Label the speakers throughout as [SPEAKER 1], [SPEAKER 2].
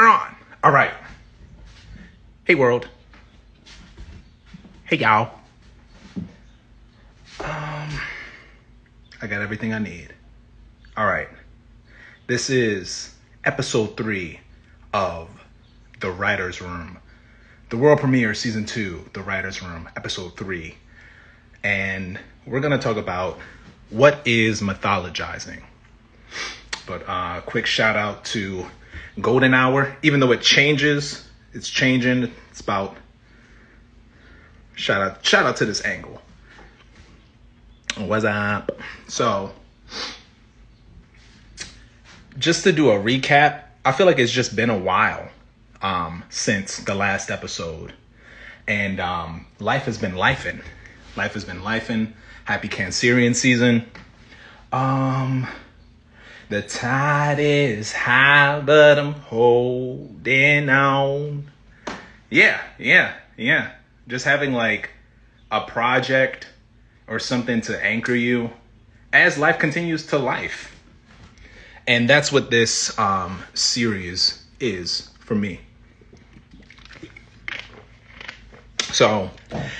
[SPEAKER 1] We're on. All right. Hey, world. Hey, y'all. I got everything I need. All right. This is episode 3 of The Writer's Room. The world premiere, season 2, The Writer's Room, episode 3. And we're going to talk about what is mythologizing. But quick shout out to Golden Hour. Even though it changes, it's changing. It's about shout out to this angle. What's up? So, just to do a recap, I feel like it's just been a while since the last episode. And life has been lifing. Life has been lifing. Happy Cancerian season. The tide is high, but I'm holding on. Yeah. Just having like a project or something to anchor you as life continues to life. And that's what this series is for me. So,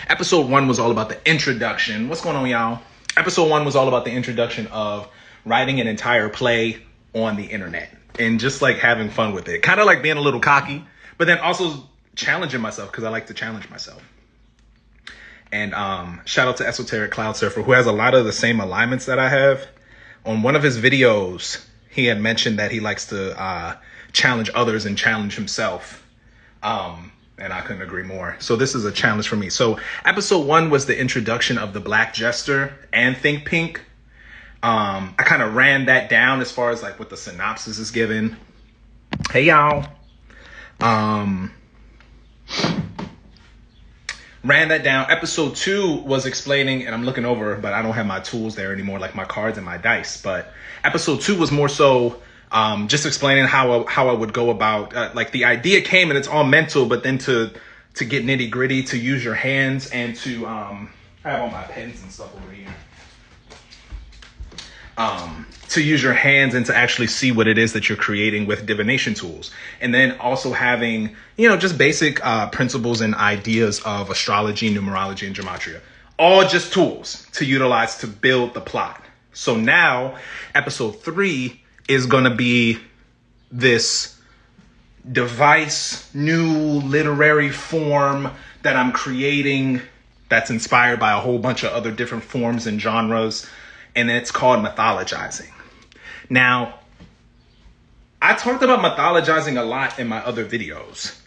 [SPEAKER 1] episode 1 was all about the introduction. What's going on, y'all? Episode 1 was all about the introduction of writing an entire play on the internet and just like having fun with it. Kind of like being a little cocky, but then also challenging myself because I like to challenge myself. And shout out to Esoteric Cloud Surfer, who has a lot of the same alignments that I have. On one of his videos, he had mentioned that he likes to challenge others and challenge himself. And I couldn't agree more. So this is a challenge for me. So episode 1 was the introduction of the Black Jester and Think Pink. I kind of ran that down as far as like what the synopsis is given. Hey, y'all. Ran that down. Episode 2 was explaining, and I'm looking over, but I don't have my tools there anymore, like my cards and my dice. But episode 2 was more so just explaining how I would go about, like the idea came and it's all mental, but then to get nitty gritty, to use your hands and to, I have all my pens and stuff over here. To use your hands and to actually see what it is that you're creating with divination tools. And then also having, just basic principles and ideas of astrology, numerology, and gematria. All just tools to utilize to build the plot. So now, episode 3 is going to be this device, new literary form that I'm creating that's inspired by a whole bunch of other different forms and genres. And it's called mythologizing. Now, I talked about mythologizing a lot in my other videos,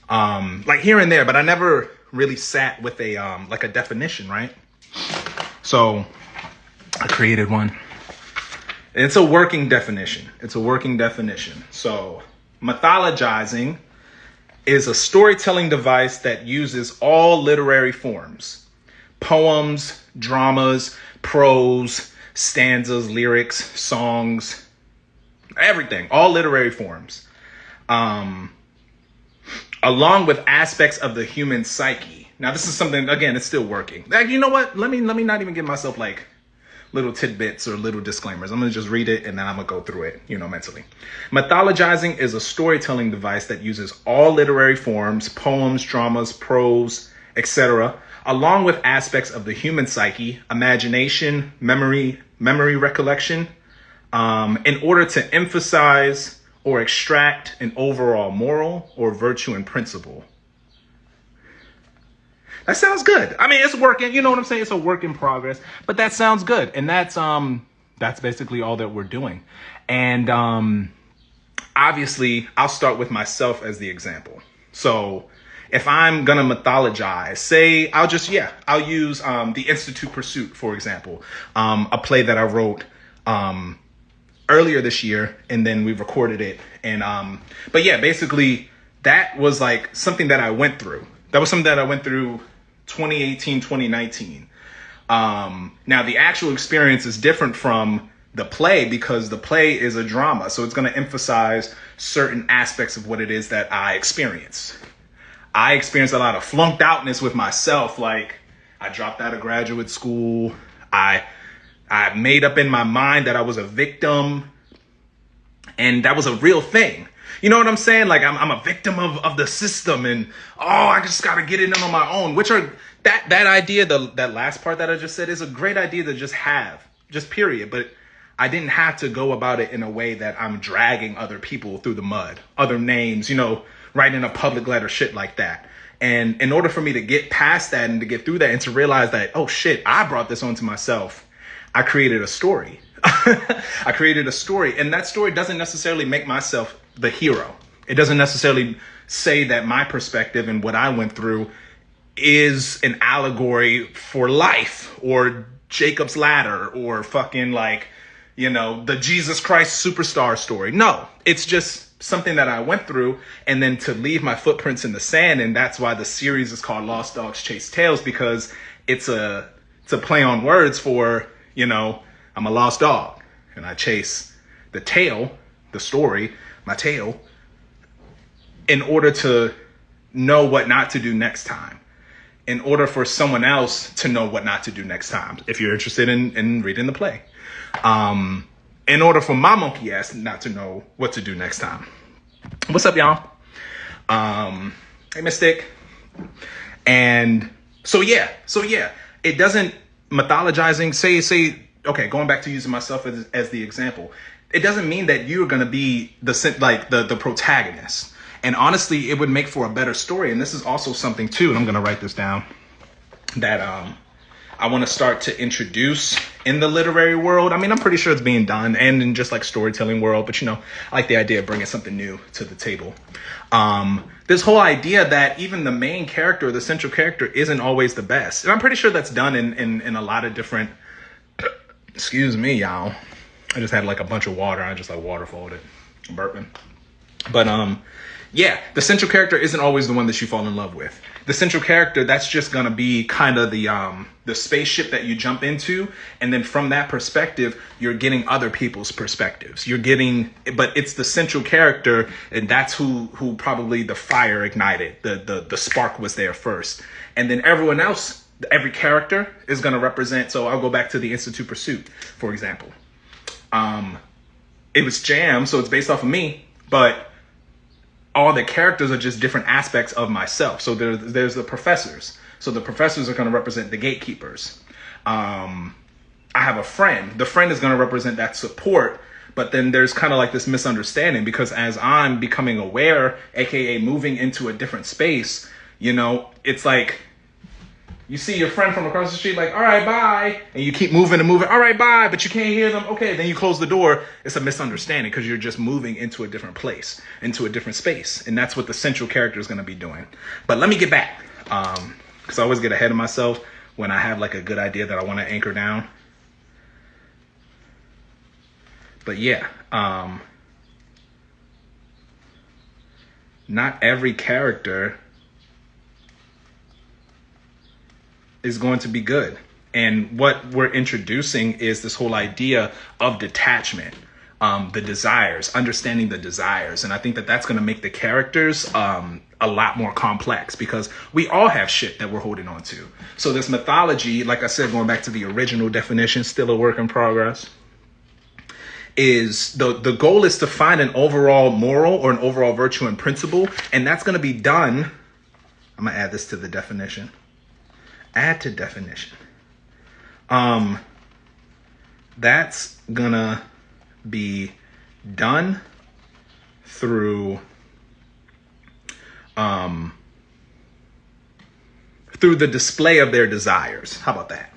[SPEAKER 1] like here and there, but I never really sat with a like a definition, right? So I created one. It's a working definition. So mythologizing is a storytelling device that uses all literary forms, poems, dramas, prose, stanzas, lyrics, songs, everything, all literary forms, along with aspects of the human psyche. Now, this is something, again, it's still working. Like, you know what? Let me not even give myself like little tidbits or little disclaimers. I'm going to just read it and then I'm going to go through it, mentally. Mythologizing is a storytelling device that uses all literary forms, poems, dramas, prose, etc., along with aspects of the human psyche, imagination, memory, recollection, in order to emphasize or extract an overall moral or virtue and principle. That sounds good. I mean, it's working. You know what I'm saying? It's a work in progress, but that sounds good. And that's basically all that we're doing. And obviously, I'll start with myself as the example. So if I'm going to mythologize, say, I'll use The Institute Pursuit, for example, a play that I wrote earlier this year, and then we recorded it. And but yeah, basically, that was like something that I went through. That was something that I went through 2018, 2019. Now, the actual experience is different from the play because the play is a drama. So it's going to emphasize certain aspects of what it is that I experienced. I experienced a lot of flunked outness with myself. Like, I dropped out of graduate school. I made up in my mind that I was a victim. And that was a real thing. You know what I'm saying? Like I'm a victim of the system, and I just gotta get it in on my own. Which are that idea, that last part that I just said, is a great idea to just have, just period. But I didn't have to go about it in a way that I'm dragging other people through the mud, other names, writing a public letter, shit like that. And in order for me to get past that and to get through that and to realize that, oh shit, I brought this onto myself, I created a story. I created a story, and that story doesn't necessarily make myself the hero. It doesn't necessarily say that my perspective and what I went through is an allegory for life or Jacob's Ladder or fucking the Jesus Christ superstar story. No, it's just something that I went through, and then to leave my footprints in the sand. And that's why the series is called Lost Dogs Chase Tails, because it's a play on words for, I'm a lost dog and I chase the tail, the story, my tail, in order to know what not to do next time, in order for someone else to know what not to do next time. If you're interested in reading the play, in order for my monkey ass not to know what to do next time. What's up, y'all? Hey, Mystic. And so yeah, it doesn't mythologizing, say, okay, going back to using myself as the example, it doesn't mean that you're going to be the protagonist. And honestly, it would make for a better story. And this is also something too, and I'm going to write this down, that I want to start to introduce in the literary world. I mean, I'm pretty sure it's being done, and in just like storytelling world, but I like the idea of bringing something new to the table. This whole idea that even the main character, the central character, isn't always the best. And I'm pretty sure that's done in a lot of different, excuse me, y'all. I just had like a bunch of water. I just waterfalled it. I'm burping. But yeah, the central character isn't always the one that you fall in love with. The central character, that's just gonna be kind of the spaceship that you jump into, and then from that perspective, you're getting other people's perspectives. But it's the central character, and that's who probably the fire ignited. The spark was there first, and then everyone else, every character is gonna represent. So I'll go back to the Institute Pursuit, for example. It was Jam, so it's based off of me, but all the characters are just different aspects of myself. So there's the professors. So the professors are going to represent the gatekeepers. I have a friend. The friend is going to represent that support. But then there's kind of like this misunderstanding, because as I'm becoming aware, aka moving into a different space, it's like you see your friend from across the street, like, all right, bye. And you keep moving and moving. All right, bye. But you can't hear them. Okay, then you close the door. It's a misunderstanding because you're just moving into a different place, into a different space. And that's what the central character is going to be doing. But let me get back, because I always get ahead of myself when I have like a good idea that I want to anchor down. But yeah, not every character is going to be good. And what we're introducing is this whole idea of detachment, the desires, understanding the desires. And I think that that's going to make the characters a lot more complex, because we all have shit that we're holding on to. So this mythology, like I said, going back to the original definition, still a work in progress, is the goal is to find an overall moral or an overall virtue and principle. And that's going to be done. I'm going to add this to the definition. Add to definition. That's gonna be done through the display of their desires. How about that?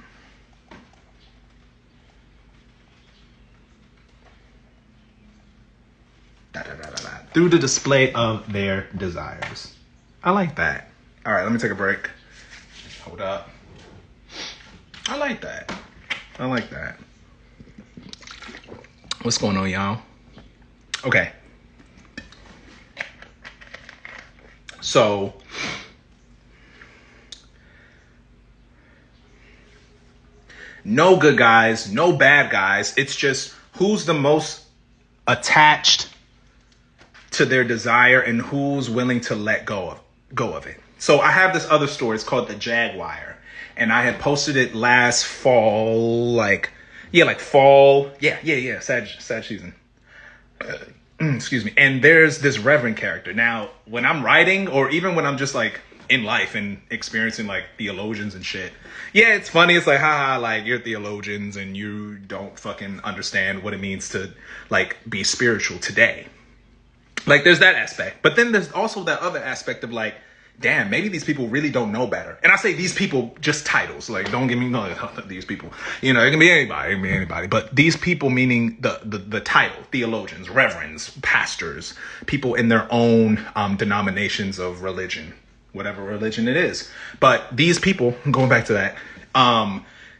[SPEAKER 1] Through the display of their desires. I like that. All right, let me take a break. Hold up. I like that. I like that. What's going on, y'all? Okay. So, no good guys, no bad guys. It's just who's the most attached to their desire and who's willing to let go of it. So I have this other story. It's called The Jaguar. And I had posted it last fall, fall. Yeah. Sag season. excuse me. And there's this reverend character. Now, when I'm writing, or even when I'm just like in life and experiencing like theologians and shit, yeah, it's funny. It's like, haha, like you're theologians and you don't fucking understand what it means to like be spiritual today. Like there's that aspect. But then there's also that other aspect of like, damn, maybe these people really don't know better. And I say these people, just titles. Like, don't get me wrong, these people. You know, it can be anybody. It can be anybody. But these people, meaning the title, theologians, reverends, pastors, people in their own denominations of religion, whatever religion it is. But these people, going back to that,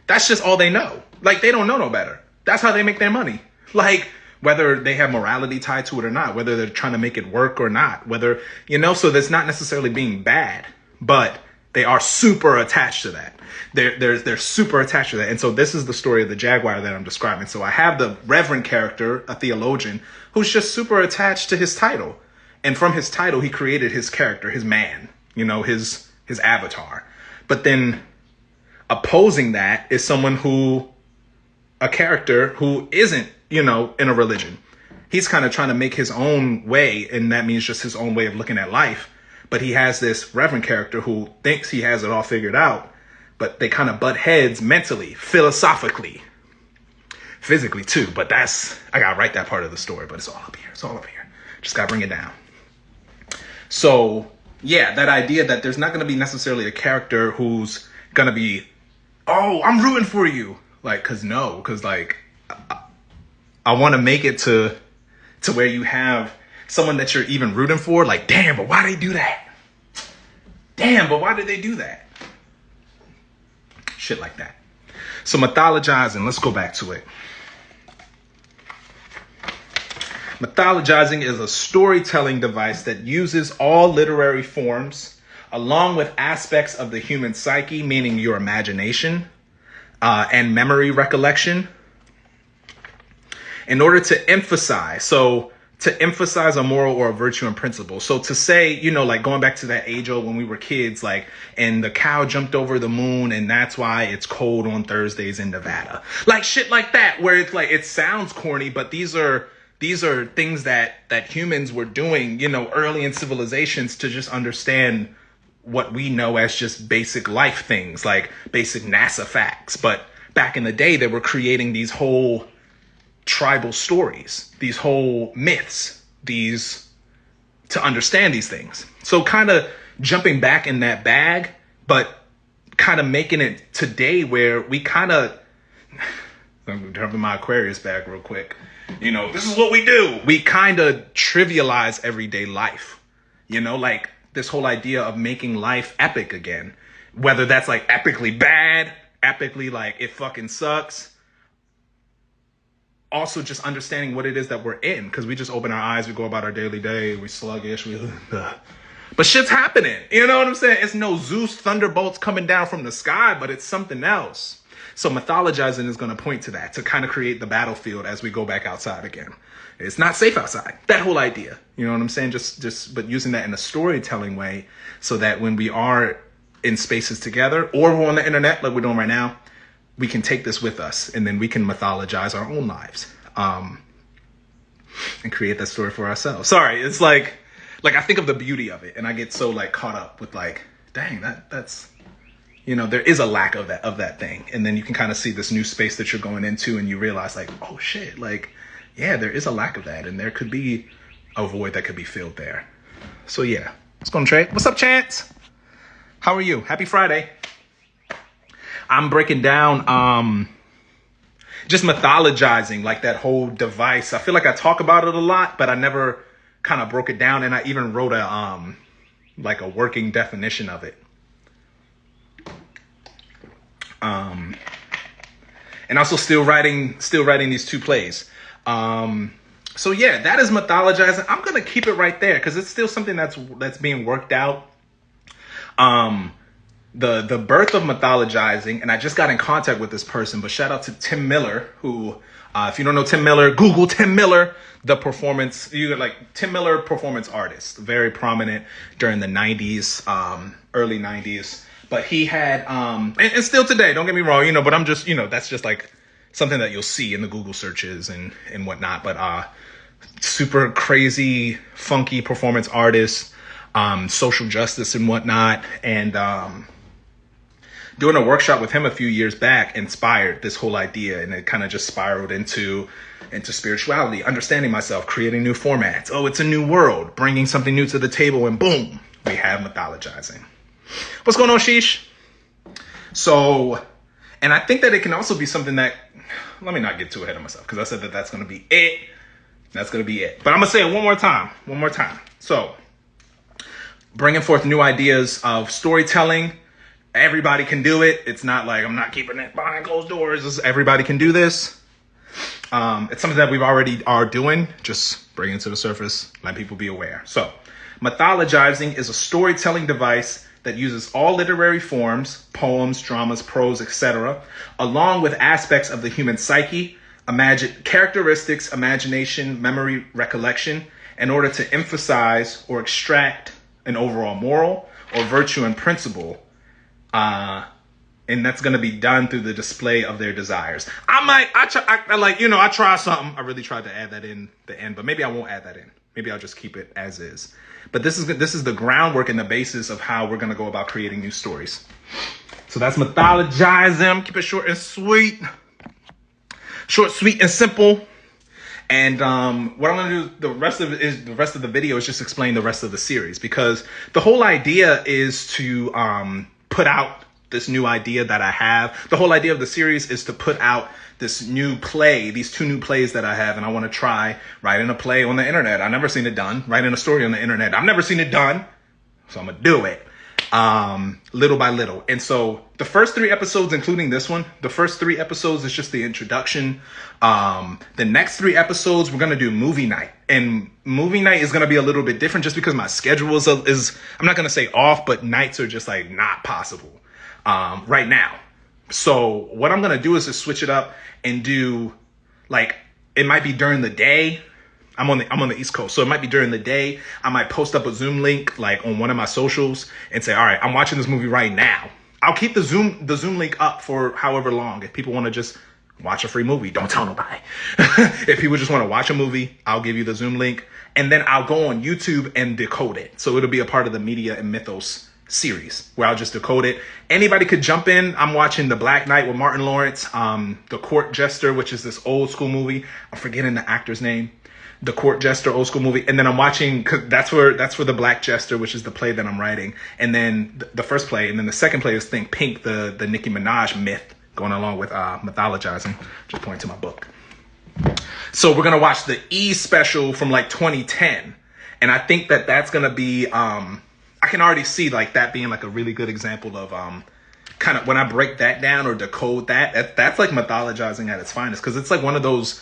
[SPEAKER 1] that's just all they know. Like, they don't know no better. That's how they make their money. Like, whether they have morality tied to it or not, whether they're trying to make it work or not, whether, you know, so that's not necessarily being bad, but they are super attached to that. They're super attached to that. And so this is the story of the jaguar that I'm describing. So I have the reverend character, a theologian, who's just super attached to his title. And from his title, he created his character, his man, you know, his avatar. But then opposing that is a character who isn't, you know, in a religion. He's kind of trying to make his own way, and that means just his own way of looking at life. But he has this reverend character who thinks he has it all figured out, but they kind of butt heads mentally, philosophically, physically too. But I gotta write that part of the story, but it's all up here. It's all up here. Just gotta bring it down. So yeah, that idea that there's not gonna be necessarily a character who's gonna be, oh, I'm rooting for you. Like, cause like, I want to make it to where you have someone that you're even rooting for. Like, damn, but why they do that? Damn, but why did they do that? Shit like that. So mythologizing, let's go back to it. Mythologizing is a storytelling device that uses all literary forms along with aspects of the human psyche, meaning your imagination and memory recollection, in order to emphasize a moral or a virtue and principle. So to say, you know, like going back to that age old when we were kids, like, and the cow jumped over the moon and that's why it's cold on Thursdays in Nevada. Like shit like that, where it's like, it sounds corny, but these are things that humans were doing, you know, early in civilizations to just understand what we know as just basic life things, like basic NASA facts. But back in the day, they were creating these whole tribal stories, these whole myths, to understand these things. So kind of jumping back in that bag, but kind of making it today where we kind of, I'm dropping my Aquarius bag real quick. You know, this is what we do. We kind of trivialize everyday life, you know, like this whole idea of making life epic again, whether that's like epically bad, epically like it fucking sucks. Also just understanding what it is that we're in, because we just open our eyes, we go about our daily day, we sluggish, but shit's happening. You know what I'm saying? It's no Zeus thunderbolts coming down from the sky, but it's something else. So mythologizing is going to point to that, to kind of create the battlefield as we go back outside again. It's not safe outside. That whole idea, you know what I'm saying? But using that in a storytelling way, so that when we are in spaces together, or we're on the internet like we're doing right now, we can take this with us, and then we can mythologize our own lives, and create that story for ourselves. Sorry, it's like I think of the beauty of it, and I get so like caught up with like, dang, that's, you know, there is a lack of that thing, and then you can kind of see this new space that you're going into, and you realize like, oh shit, like, yeah, there is a lack of that, and there could be a void that could be filled there. So yeah, let's go on Trey. What's up, Chance? How are you? Happy Friday. I'm breaking down just mythologizing, like that whole device. I feel like I talk about it a lot, but I never kind of broke it down, and I even wrote like a working definition of it. And also still writing these 2 plays. So yeah, that is mythologizing. I'm going to keep it right there, because it's still something that's being worked out. The birth of mythologizing, and I just got in contact with this person, but shout out to Tim Miller, who, if you don't know Tim Miller, Google Tim Miller, Tim Miller, performance artist, very prominent during the 90s, early 90s. But he had, and still today, don't get me wrong, you know, but I'm just, you know, that's just like something that you'll see in the Google searches and whatnot. But super crazy, funky performance artists, social justice and whatnot. And doing a workshop with him a few years back inspired this whole idea, and it kind of just spiraled into spirituality, understanding myself, creating new formats. Oh, it's a new world, bringing something new to the table, and boom, we have mythologizing. What's going on, Sheesh? So, and I think that it can also be something that, let me not get too ahead of myself, because I said that that's going to be it. That's going to be it. But I'm going to say it one more time. So, bringing forth new ideas of storytelling. Everybody can do it. It's not like I'm not keeping it behind closed doors. Everybody can do this. It's something that we've already are doing. Just bring it to the surface. Let people be aware. So, mythologizing is a storytelling device that uses all literary forms, poems, dramas, prose, etc., along with aspects of the human psyche, characteristics, imagination, memory, recollection, in order to emphasize or extract an overall moral or virtue and principle. And that's going to be done through the display of their desires. I try something. I really tried to add that in the end, but maybe I won't add that in. Maybe I'll just keep it as is. But this is the groundwork and the basis of how we're going to go about creating new stories. So that's mythologizing. Keep it short and sweet. Short, sweet, and simple. And what I'm going to do the rest of the video is just explain the rest of the series, because the whole idea is to put out this new idea that I have. The whole idea of the series is to put out this new play, these two new plays that I have, and I want to try writing a play on the internet. I've never seen it done. Writing a story on the internet. I've never seen it done, so I'm going to do it little by little. And so the first 3 episodes, including this one, the first 3 episodes is just the introduction. The next 3 episodes, we're going to do movie night. And movie night is going to be a little bit different just because my schedule is I'm not going to say off, but nights are just like not possible right now. So what I'm going to do is just switch it up and do, like, it might be during the day. I'm on the East Coast, so it might be during the day. I might post up a Zoom link like on one of my socials and say, all right, I'm watching this movie right now. I'll keep the Zoom link up for however long. If people want to just watch a free movie, don't tell nobody. If people just want to watch a movie, I'll give you the Zoom link, and then I'll go on YouTube and decode it. So it'll be a part of the Media and Mythos series where I'll just decode it. Anybody could jump in. I'm watching The Black Knight with Martin Lawrence, The Court Jester, which is this old school movie. I'm forgetting the actor's name. The Court Jester, old school movie. And then I'm watching, cause that's for The Black Jester, which is the play that I'm writing. And then the first play, and then the second play is Think Pink, the Nicki Minaj myth, going along with mythologizing. Just pointing to my book. So we're gonna watch the E special from like 2010, and I think that that's gonna be I can already see like that being like a really good example of kind of when I break that down or decode that's like mythologizing at its finest, because it's like one of those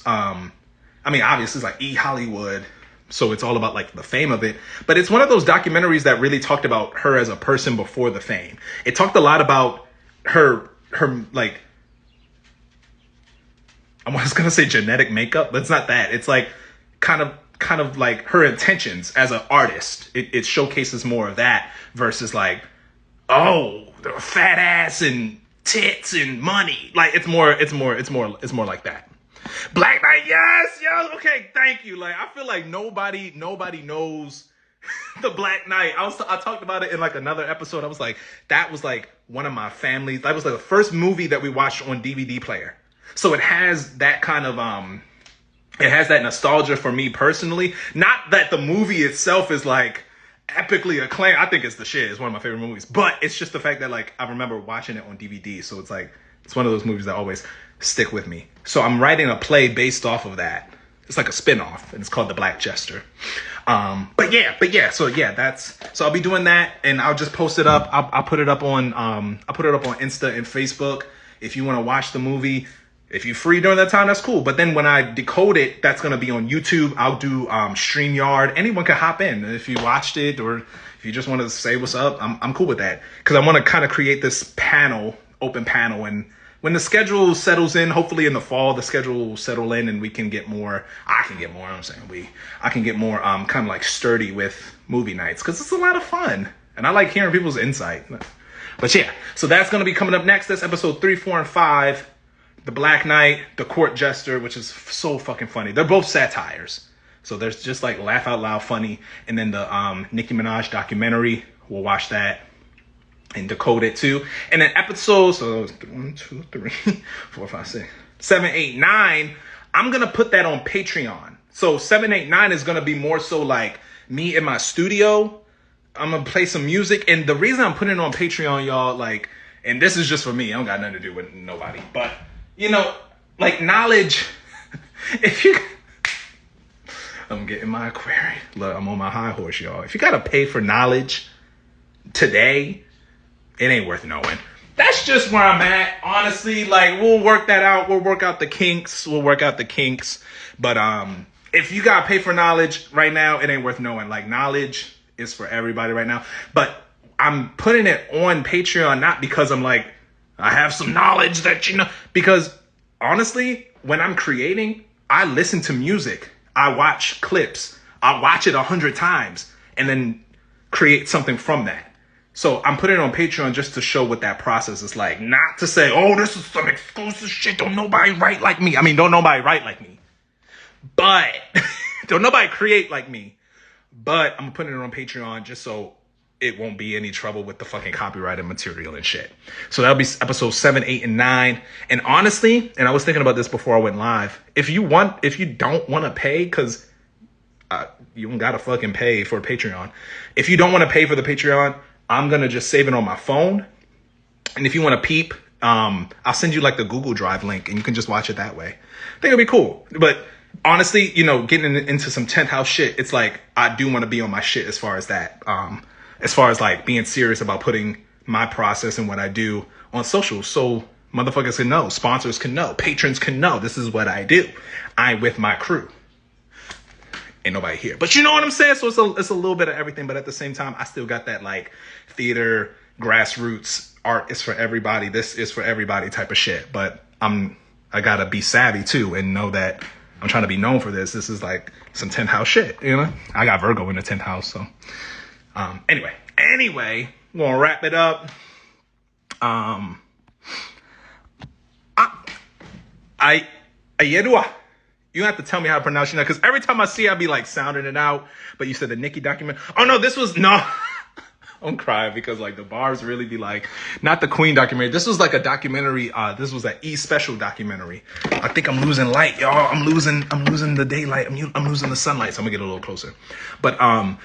[SPEAKER 1] I mean, obviously it's like E Hollywood, so it's all about like the fame of it, but it's one of those documentaries that really talked about her as a person before the fame. It talked a lot about her like, I was gonna say genetic makeup, but it's not that. It's like kind of like her intentions as an artist. It showcases more of that versus like, oh, the fat ass and tits and money. Like it's more like that. Black Knight, yes, okay, thank you. Like I feel like nobody knows The Black Knight. I talked about it in like another episode. I was like, that was like one of my families. That was like the first movie that we watched on DVD player. So it has that kind of it has that nostalgia for me personally. Not that the movie itself is like epically acclaimed. I think it's the shit. It's one of my favorite movies. But it's just the fact that like I remember watching it on DVD. So it's like it's one of those movies that always stick with me. So I'm writing a play based off of that. It's like a spin-off, and it's called The Black Jester. But yeah. So I'll be doing that, and I'll just post it up. I'll put it up on Insta and Facebook. If you want to watch the movie, if you're free during that time, that's cool. But then when I decode it, that's going to be on YouTube. I'll do StreamYard. Anyone can hop in if you watched it, or if you just want to say what's up. I'm cool with that, because I want to kind of create this open panel, and when the schedule settles in, hopefully in the fall, the schedule will settle in and we can get more, I can get more kind of like sturdy with movie nights, because it's a lot of fun. And I like hearing people's insight. But yeah, so that's going to be coming up next. That's episode 3, 4, and 5. The Black Knight, The Court Jester, which is so fucking funny. They're both satires. So there's just like laugh out loud funny. And then the Nicki Minaj documentary, we'll watch that and decode it too. And then episodes, so 1, 2, 3, 4, 5, 6, 7, 8, 9, I'm going to put that on Patreon. So 7, 8, 9 is going to be more so like me in my studio. I'm going to play some music. And the reason I'm putting it on Patreon, y'all, like, and this is just for me. I don't got nothing to do with nobody. But, you know, like knowledge, if you... I'm getting my aquarium. Look, I'm on my high horse, y'all. If you got to pay for knowledge today, it ain't worth knowing. That's just where I'm at. Honestly, like, we'll work that out. We'll work out the kinks. But if you got to pay for knowledge right now, it ain't worth knowing. Like, knowledge is for everybody right now. But I'm putting it on Patreon, not because I'm like, I have some knowledge that, you know, because honestly, when I'm creating, I listen to music. I watch clips. I watch it 100 times and then create something from that. So I'm putting it on Patreon just to show what that process is like. Not to say, oh, this is some exclusive shit. Don't nobody write like me. I mean, don't nobody write like me. But don't nobody create like me. But I'm putting it on Patreon just so it won't be any trouble with the fucking copyrighted material and shit. So that'll be episode 7, 8, and 9. And honestly, and I was thinking about this before I went live, if you don't want to pay, because you don't gotta fucking pay for Patreon. If you don't want to pay for the Patreon, I'm going to just save it on my phone. And if you want to peep, I'll send you like the Google Drive link and you can just watch it that way. I think it'll be cool. But honestly, you know, getting into some 10th house shit, it's like, I do want to be on my shit as far as that. As far as like being serious about putting my process and what I do on social. So motherfuckers can know, sponsors can know, patrons can know, this is what I do. I'm with my crew. Ain't nobody here. But you know what I'm saying? So it's a little bit of everything. But at the same time, I still got that like theater, grassroots, art is for everybody. This is for everybody type of shit. But I gotta be savvy too and know that I'm trying to be known for this. This is like some 10th house shit, you know? I got Virgo in the 10th house, so. Anyway, we're gonna wrap it up. You have to tell me how to pronounce it now, because every time I see it, I'll be like sounding it out. But you said the Nicki documentary. Oh no, no. I'm crying because like the bars really be like, not the Queen documentary. This was like a documentary. This was an E-Special documentary. I think I'm losing light, y'all. I'm losing the daylight. I'm losing the sunlight. So I'm gonna get a little closer. But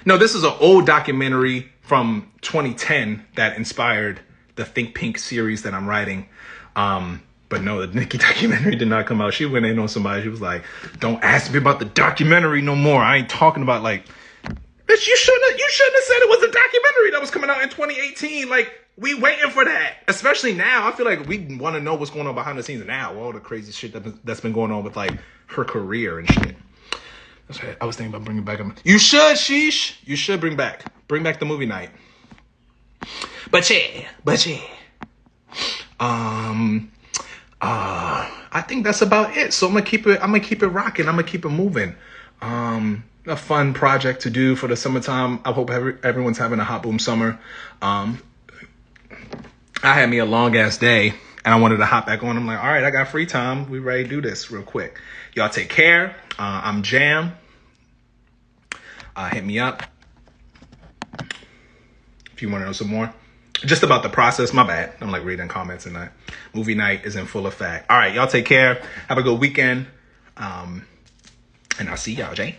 [SPEAKER 1] no, this is an old documentary from 2010 that inspired the Think Pink series that I'm writing. But no, the Nicki documentary did not come out. She went in on somebody. She was like, don't ask me about the documentary no more. I ain't talking about like, bitch, you shouldn't have said it was a documentary that was coming out in 2018. Like, we waiting for that. Especially now. I feel like we want to know what's going on behind the scenes now. All the crazy shit that's been going on with like her career and shit. That's right. I was thinking about bringing back you should, sheesh. You should bring back the movie night. But yeah. I think that's about it. So I'm gonna keep it rocking. I'm gonna keep it moving. A fun project to do for the summertime. I hope everyone's having a hot boom summer. I had me a long ass day and I wanted to hop back on. I'm like, all right, I got free time. We ready to do this real quick. Y'all take care. I'm Jam. Hit me up if you want to know some more. Just about the process, my bad. I'm like reading comments and that. Movie night is in full effect. All right, y'all take care. Have a good weekend. And I'll see y'all, Jay.